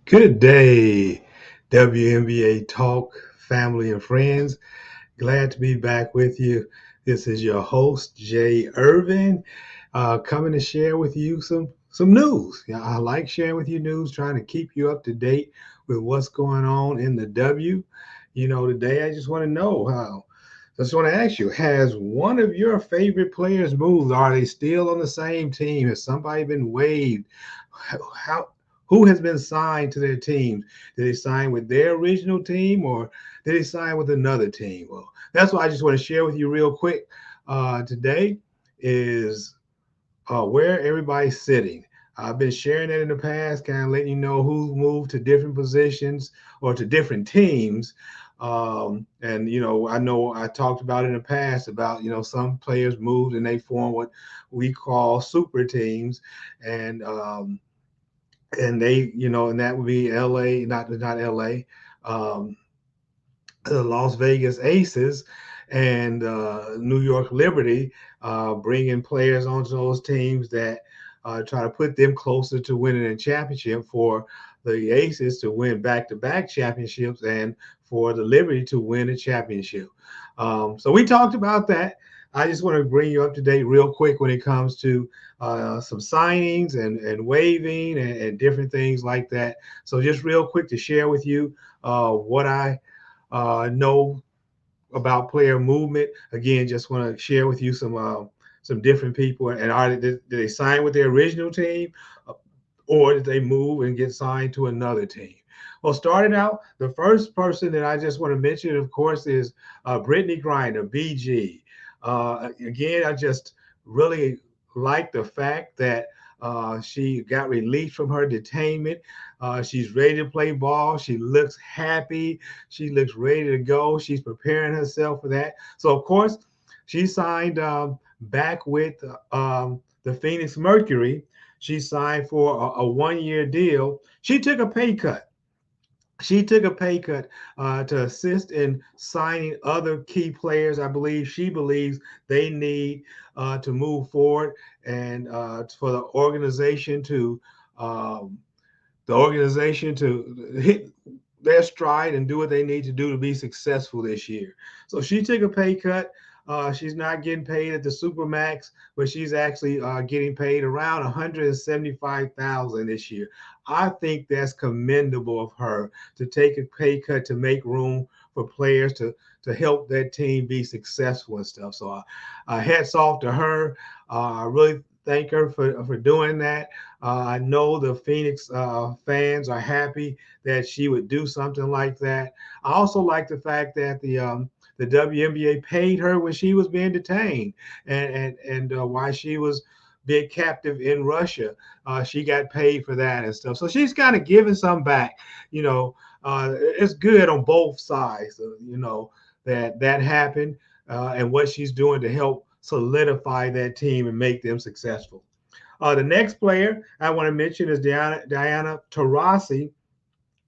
Good day, WNBA Talk family and friends. Glad to be back with you. This is your host, Jay Irvin, coming to share with you some news. Yeah, I like sharing with you news, trying to keep you up to date with what's going on in the W. Today I just want to know how. I just want to ask you, has one of your favorite players moved? Are they still on the same team? Has somebody been waived? How who has been signed to their team? Did they sign with their original team or did they sign with another team? Well, that's what I just want to share with you real quick today is where everybody's sitting. I've been sharing that in the past, kind of letting you know who's moved to different positions or to different teams. And I know I talked about in the past about some players moved and they form what we call super teams, and and that would be LA, not LA, um, the Las Vegas Aces and New York Liberty, bringing players onto those teams that try to put them closer to winning a championship, for the Aces to win back-to-back championships and for the Liberty to win a championship. So we talked about that. I just want to bring you up to date real quick when it comes to some signings and waiving and different things like that. So just real quick to share with you what I know about player movement. Again, just want to share with you some different people. And did they sign with their original team, or did they move and get signed to another team? Well, starting out, the first person that I just want to mention, of course, is Brittany Griner, BG. Again, I just really like the fact that she got released from her detainment. She's ready to play ball. She looks happy. She looks ready to go. She's preparing herself for that. So, of course, she signed back with the Phoenix Mercury. She signed for a 1 year deal. She took a pay cut to assist in signing other key players. I believe she believes they need to move forward and for um, the organization to hit their stride and do what they need to do to be successful this year. So she took a pay cut. She's not getting paid at the supermax, but she's actually getting paid around 175,000 this year. I think that's commendable of her to take a pay cut to make room for players to help that team be successful and stuff. So hats off to her. I really thank her for doing that. I know the Phoenix fans are happy that she would do something like that. I also like the fact that the WNBA paid her when she was being detained and while she was being captive in Russia. She got paid for that and stuff. So she's kind of giving some back. It's good on both sides. That happened and what she's doing to help solidify that team and make them successful. The next player I want to mention is Diana Taurasi.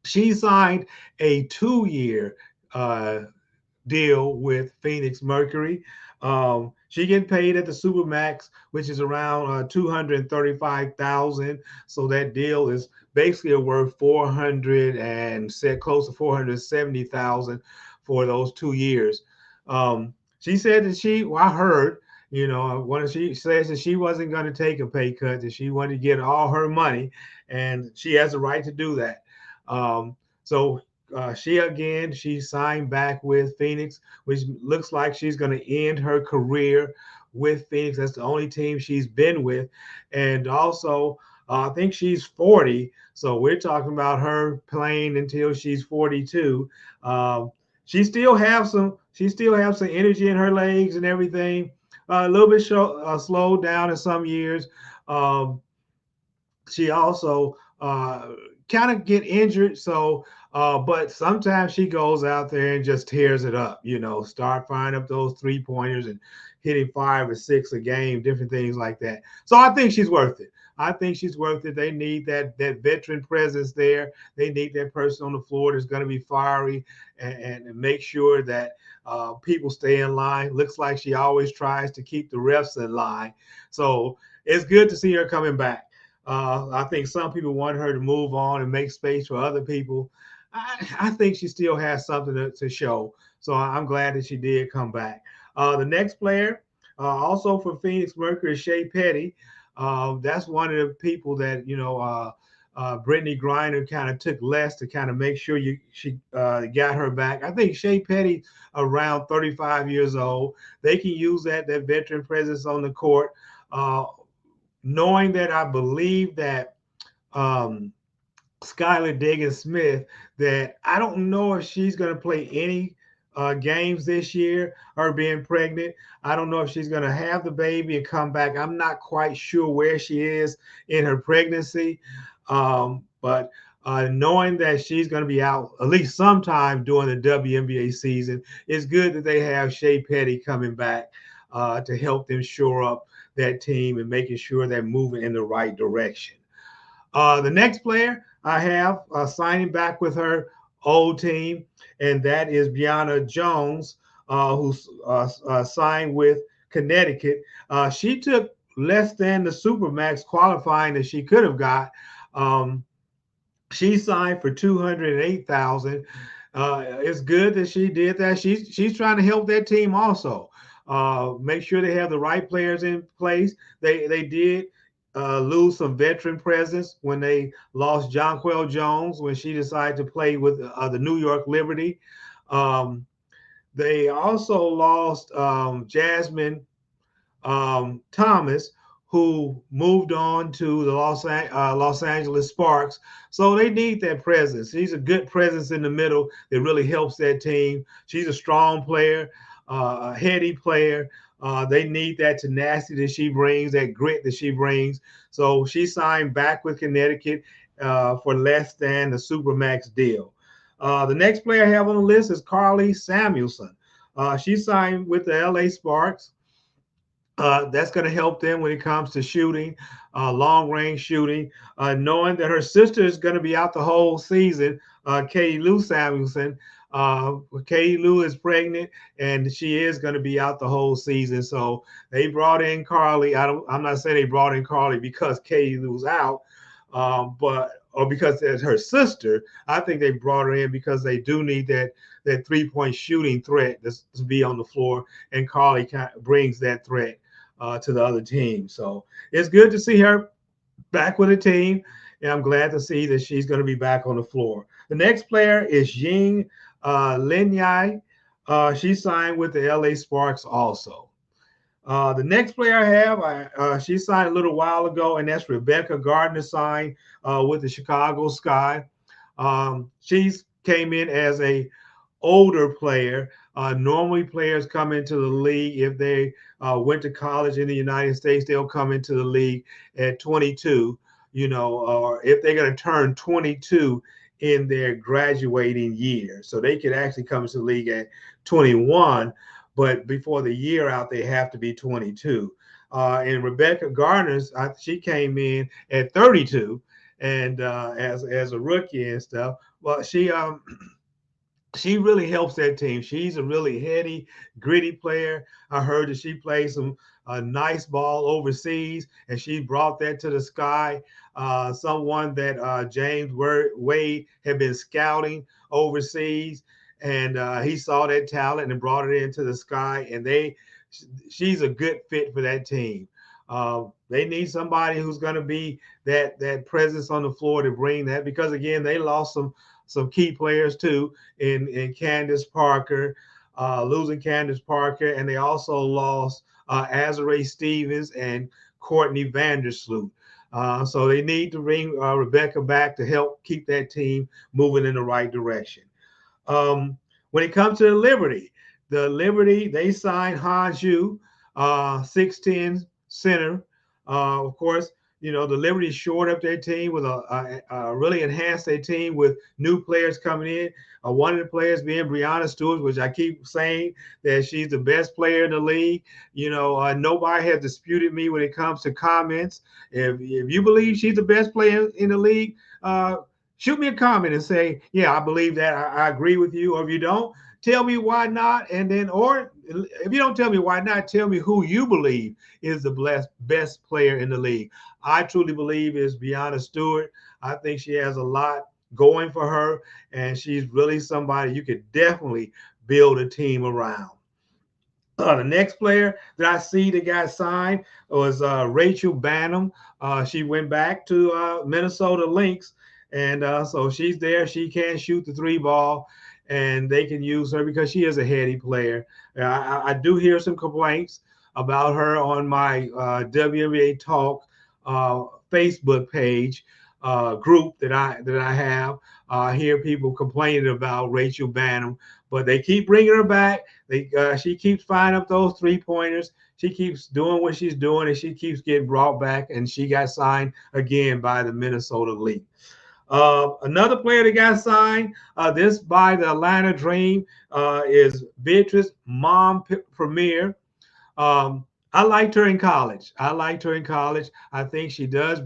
She signed a 2 year deal with Phoenix Mercury. She getting paid at the supermax, which is around 235,000. So that deal is basically worth 400 and set close to 470,000 for those 2 years. She said that I heard, when she says that she wasn't going to take a pay cut, that she wanted to get all her money, and she has the right to do that. So she signed back with Phoenix, which looks like she's going to end her career with Phoenix. That's the only team she's been with, and also I think she's 40. So we're talking about her playing until she's 42. Um, she still have some energy in her legs and everything. A little bit slowed down in some years. Um, she also kind of get injured. So, but sometimes she goes out there and just tears it up. Start firing up those 3 pointers and hitting 5 or 6 a game, different things like that. So I think she's worth it. I think she's worth it. They need that veteran presence there. They need that person on the floor that's going to be fiery and make sure that people stay in line. Looks like she always tries to keep the refs in line. So it's good to see her coming back. I think some people want her to move on and make space for other people. I think she still has something to show. So I'm glad that she did come back. The next player, also for Phoenix Mercury, is Shea Petty. That's one of the people that, Brittany Griner kind of took less to kind of make sure she got her back. I think Shea Petty around 35 years old. They can use that veteran presence on the court. Uh, Knowing that I believe that um, Skylar Diggins Smith, that I don't know if she's going to play any games this year, her being pregnant. I don't know if she's going to have the baby and come back. I'm not quite sure where she is in her pregnancy. But knowing that she's going to be out at least sometime during the WNBA season, it's good that they have Shea Petty coming back to help them shore up that team and making sure they're moving in the right direction. The next player I have signing back with her old team, and that is Brianna Jones, who signed with Connecticut. She took less than the Supermax qualifying that she could have got. Um, she signed for 208,000. It's good that she did that. She's trying to help that team also. Make sure they have the right players in place. They did lose some veteran presence when they lost Jonquel Jones when she decided to play with the New York Liberty. Um, they also lost Jasmine Thomas, who moved on to the Los Angeles Sparks. So they need that presence. She's a good presence in the middle that really helps that team. She's a strong player, a heady player. They need that tenacity that she brings, that grit that she brings. So she signed back with Connecticut for less than the Supermax deal. The next player I have on the list is Carly Samuelson. She signed with the LA Sparks. That's going to help them when it comes to shooting, long range shooting. Knowing that her sister is going to be out the whole season, Katie Lou Samuelson. Katie Lou is pregnant, and she is going to be out the whole season. So they brought in Carly. I'm not saying they brought in Carly because Katie Lou's out, but or because it's her sister. I think they brought her in because they do need that 3-point shooting threat to be on the floor, and Carly brings that threat to the other team. So it's good to see her back with the team, and I'm glad to see that she's going to be back on the floor. The next player is Ying Linyai. She signed with the LA Sparks also. The next player I have, she signed a little while ago, and that's Rebecca Gardner signed with the Chicago Sky. She's came in as a older player. Normally, players come into the league if they went to college in the United States. They'll come into the league at 22, or if they're going to turn 22 in their graduating year. So they could actually come into the league at 21, but before the year out, they have to be 22. And Rebecca Gardner's, she came in at 32, and as a rookie and stuff. Well, she really helps that team. She's a really heady, gritty player. I heard that she plays some nice ball overseas, and she brought that to the Sky. Someone that James Wade had been scouting overseas, and he saw that talent and brought it into the Sky. And she's a good fit for that team. They need somebody who's going to be that presence on the floor to bring that, because again, they lost some key players too in Candace Parker, losing Candace Parker, and they also lost Azare Stevens and Courtney Vandersloot. So they need to bring Rebecca back to help keep that team moving in the right direction. When it comes to the Liberty, they signed Hanju, 6'10" center. Of course, the Liberty shored up their team with really enhanced their team with new players coming in. One of the players being Breanna Stewart, which I keep saying that she's the best player in the league. Nobody has disputed me when it comes to comments. If you believe she's the best player in the league, shoot me a comment and say, yeah, I believe that. I agree with you. Or if you don't, tell me why not, and then, or if you don't tell me why not, tell me who you believe is the best player in the league. I truly believe is Breanna Stewart. I think she has a lot going for her, and she's really somebody you could definitely build a team around. The next player that I see that got signed was Rachel Banham. She went back to Minnesota Lynx, and so she's there. She can shoot the three ball, and they can use her because she is a heady player. I do hear some complaints about her on my WNBA Talk uh, Facebook page group that I have. I hear people complaining about Rachel Banham, but they keep bringing her back. She keeps finding up those 3-pointers. She keeps doing what she's doing, and she keeps getting brought back. And she got signed again by the Minnesota League. Another player that got signed, this by the Atlanta Dream, is Beatrice Mom Premier. I liked her in college. I think she does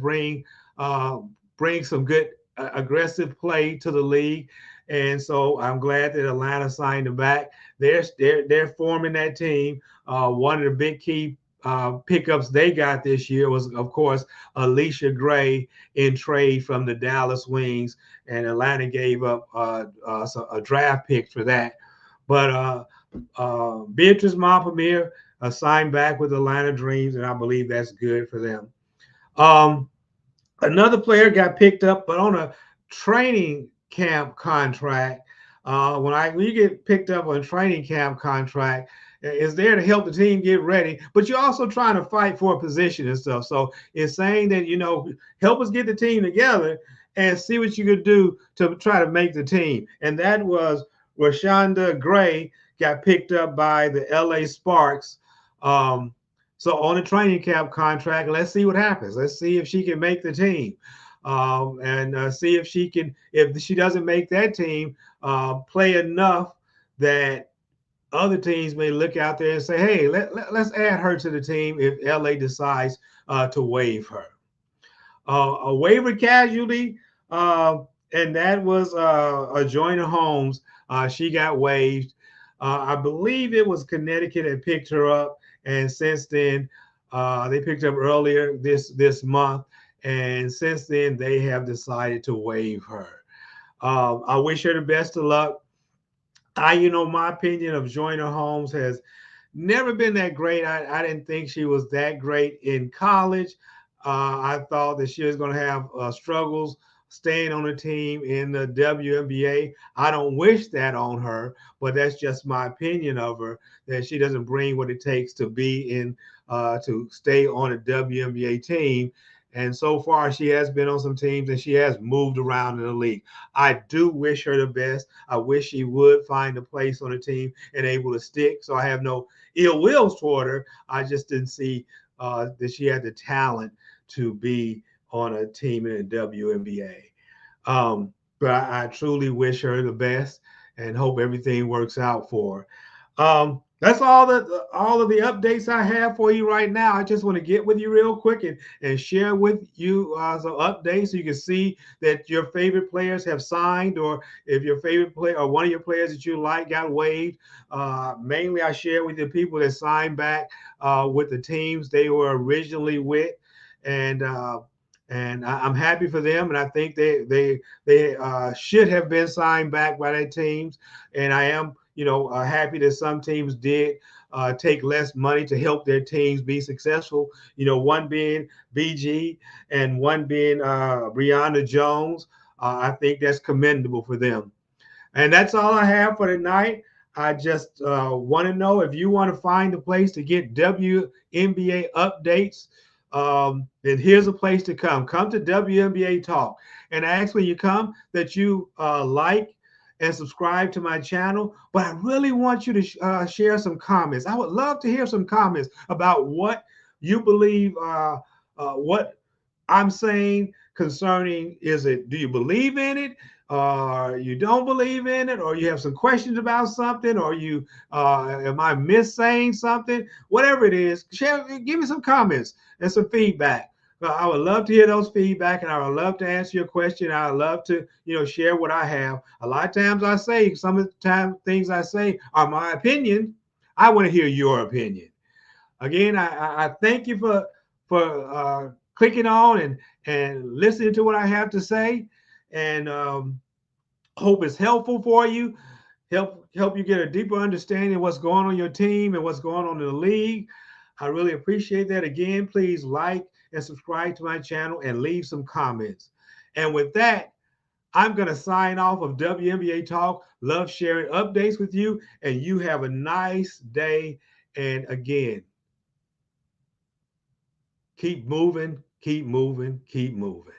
uh, bring some good aggressive play to the league, and so I'm glad that Atlanta signed her back. They're forming that team. One of the big key pickups they got this year was, of course, Alicia Gray in trade from the Dallas Wings, and Atlanta gave up a draft pick for that. But Beatrice Montpelier signed back with Atlanta Dreams, and I believe that's good for them. Um, Another player got picked up, but on a training camp contract. When you get picked up on a training camp contract, is there to help the team get ready, but you're also trying to fight for a position and stuff. So it's saying that, help us get the team together and see what you could do to try to make the team. And that was Rashonda Gray got picked up by the LA Sparks. So on a training camp contract, let's see what happens. Let's see if she can make the team, and see if she can. If she doesn't make that team, play enough that other teams may look out there and say, "Hey, let's add her to the team." If LA decides to waive her, a waiver casualty, and that was Joyner Holmes. She got waived. I believe it was Connecticut that picked her up, and since then, they picked up earlier this month, and since then they have decided to waive her. I wish her the best of luck. My opinion of Joyner Holmes has never been that great. I didn't think she was that great in college. I thought that she was going to have struggles staying on the team in the WNBA. I don't wish that on her, but that's just my opinion of her, that she doesn't bring what it takes to be to stay on a WNBA team. And so far, she has been on some teams and she has moved around in the league. I do wish her the best. I wish she would find a place on the team and able to stick. So I have no ill wills toward her. I just didn't see that she had the talent to be on a team in the WNBA. But I truly wish her the best and hope everything works out for her. That's all of the updates I have for you right now. I just want to get with you real quick and share with you some updates so you can see that your favorite players have signed, or if your favorite player or one of your players that you like got waived. Mainly, I share with the people that signed back with the teams they were originally with, and I'm happy for them, and I think they should have been signed back by their teams, and I am happy that some teams did take less money to help their teams be successful. One being BG and one being Brianna Jones. I think that's commendable for them. And that's all I have for tonight. I just want to know if you want to find a place to get WNBA updates. Then here's a place to come. Come to WNBA Talk. And I ask when you come that you like and subscribe to my channel. But I really want you to share some comments. I would love to hear some comments about what you believe, what I'm saying concerning, do you believe in it? You don't believe in it, or you have some questions about something, or am I saying something? Whatever it is, give me some comments and some feedback. Well, I would love to hear those feedback, and I would love to answer your question. I would love to, share what I have. A lot of times I say, some of the time things I say are my opinion. I want to hear your opinion. Again, I thank you for clicking on and listening to what I have to say, and hope it's helpful for you. Help you get a deeper understanding of what's going on in your team and what's going on in the league. I really appreciate that. Again, please like and subscribe to my channel and leave some comments. And with that, I'm going to sign off of WNBA Talk. Love sharing updates with you, and you have a nice day. And again, keep moving, keep moving, keep moving.